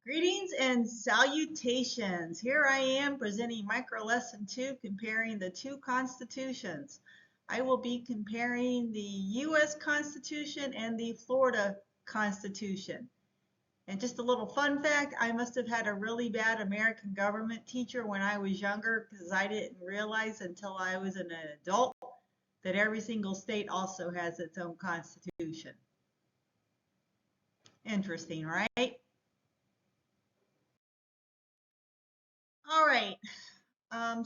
Greetings and salutations. Here I am presenting micro lesson 2, comparing the two constitutions. I will be comparing the U.S. Constitution and the Florida Constitution. And just a little fun fact, I must have had a really bad American government teacher when I was younger because I didn't realize until I was an adult that every single state also has its own constitution. Interesting, right? All right.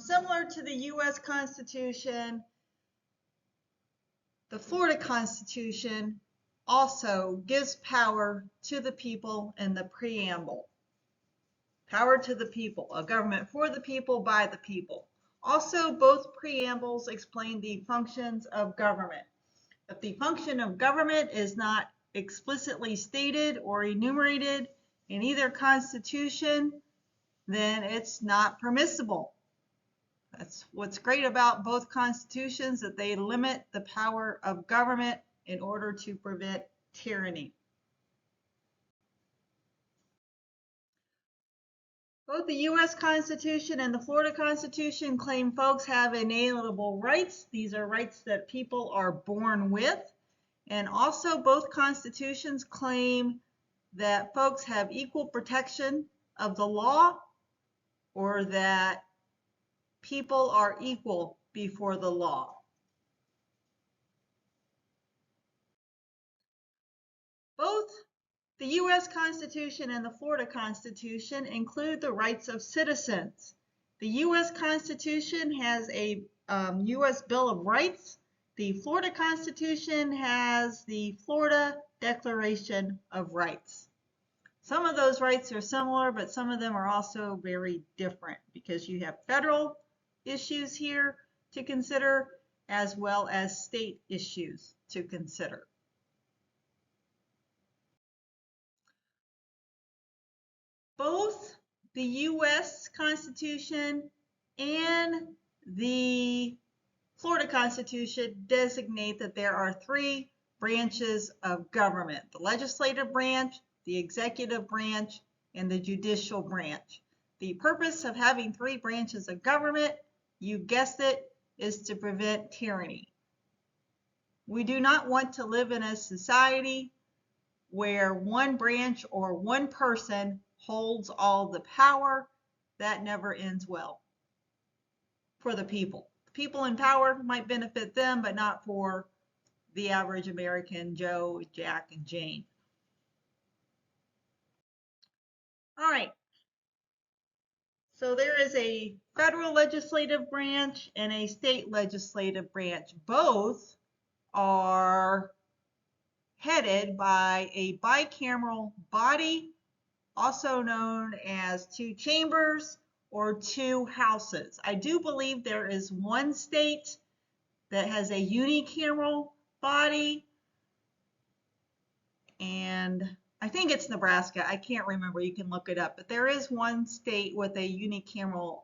Similar to the U.S. Constitution, the Florida Constitution also gives power to the people in the preamble. Power to the people, a government for the people, by the people. Also, both preambles explain the functions of government. If the function of government is not explicitly stated or enumerated in either constitution, then it's not permissible. That's what's great about both constitutions, that they limit the power of government in order to prevent tyranny. Both the U.S. Constitution and the Florida Constitution claim folks have inalienable rights. These are rights that people are born with. And also both constitutions claim that folks have equal protection of the law, or that people are equal before the law. Both the U.S. Constitution and the Florida Constitution include the rights of citizens. The U.S. Constitution has a U.S. Bill of Rights. The Florida Constitution has the Florida Declaration of Rights. Some of those rights are similar, but some of them are also very different because you have federal issues here to consider as well as state issues to consider. Both the U.S. Constitution and the Florida Constitution designate that there are three branches of government: the legislative branch, the executive branch, and the judicial branch. The purpose of having three branches of government, you guessed it, is to prevent tyranny. We do not want to live in a society where one branch or one person holds all the power. That never ends well for the people. The people in power might benefit them, but not for the average American Joe, Jack, and Jane. All right. So there is a federal legislative branch and a state legislative branch. Both are headed by a bicameral body, also known as two chambers or two houses. I do believe there is one state that has a unicameral body, and I think it's Nebraska. I can't remember. You can look it up. But there is one state with a unicameral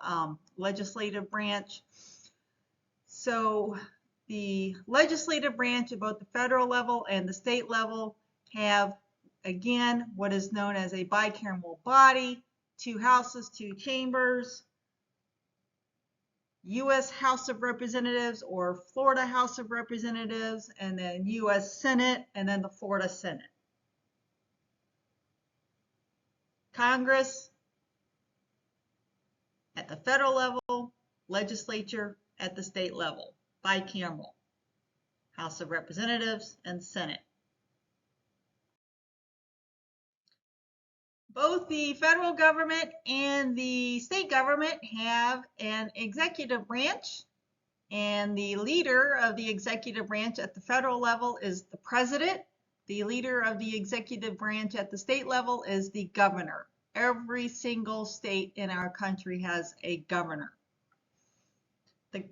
legislative branch. So the legislative branch at both the federal level and the state level have, again, what is known as a bicameral body, two houses, two chambers, U.S. House of Representatives or Florida House of Representatives, and then U.S. Senate, and then the Florida Senate. Congress at the federal level, legislature at the state level, bicameral, House of Representatives and Senate. Both the federal government and the state government have an executive branch, and the leader of the executive branch at the federal level is the president. The leader of the executive branch at the state level is the governor. Every single state in our country has a governor. The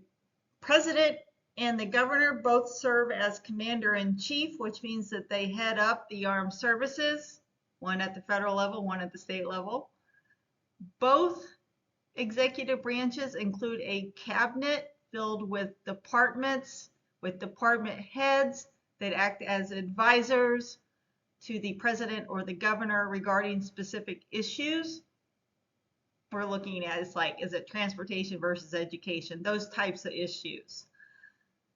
president and the governor both serve as commander-in-chief, which means that they head up the armed services, one at the federal level, one at the state level. Both executive branches include a cabinet filled with departments, with department heads that act as advisors to the president or the governor regarding specific issues. We're looking at is it transportation versus education, those types of issues.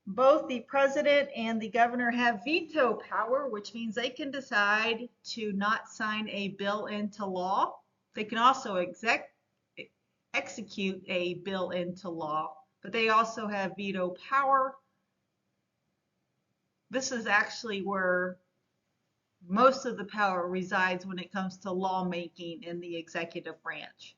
Both the president and the governor have veto power, which means they can decide to not sign a bill into law. They can also execute a bill into law, but they also have veto power. This is actually where most of the power resides when it comes to lawmaking in the executive branch.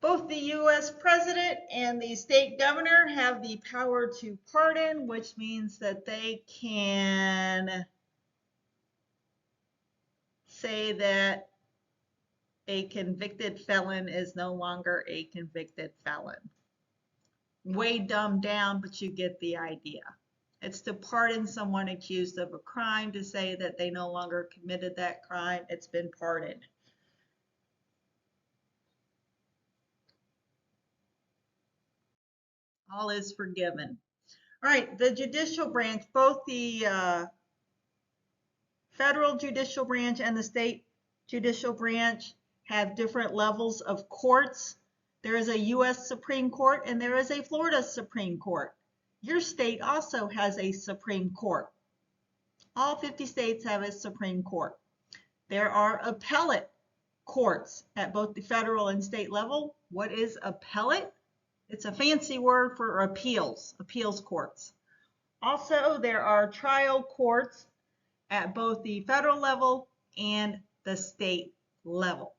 Both the U.S. president and the state governor have the power to pardon, which means that they can say that a convicted felon is no longer a convicted felon. Way dumbed down, but you get the idea. It's to pardon someone accused of a crime, to say that they no longer committed that crime. It's been pardoned. All is forgiven. All right, the judicial branch, both the federal judicial branch and the state judicial branch have different levels of courts. There is a U.S. Supreme Court and there is a Florida Supreme Court. Your state also has a Supreme Court. All 50 states have a Supreme Court. There are appellate courts at both the federal and state level. What is appellate? It's a fancy word for appeals courts. Also, there are trial courts at both the federal level and the state level.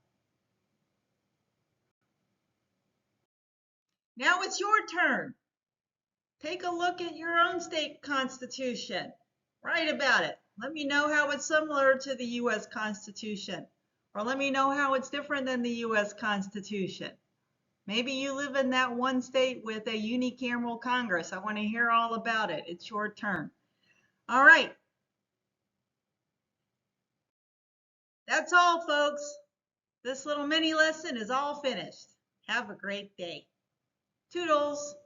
Now it's your turn. Take a look at your own state constitution. Write about it. Let me know how it's similar to the U.S. Constitution, or let me know how it's different than the U.S. Constitution. Maybe you live in that one state with a unicameral Congress. I want to hear all about it. It's your turn. All right. That's all, folks. This little mini lesson is all finished. Have a great day. Toodles.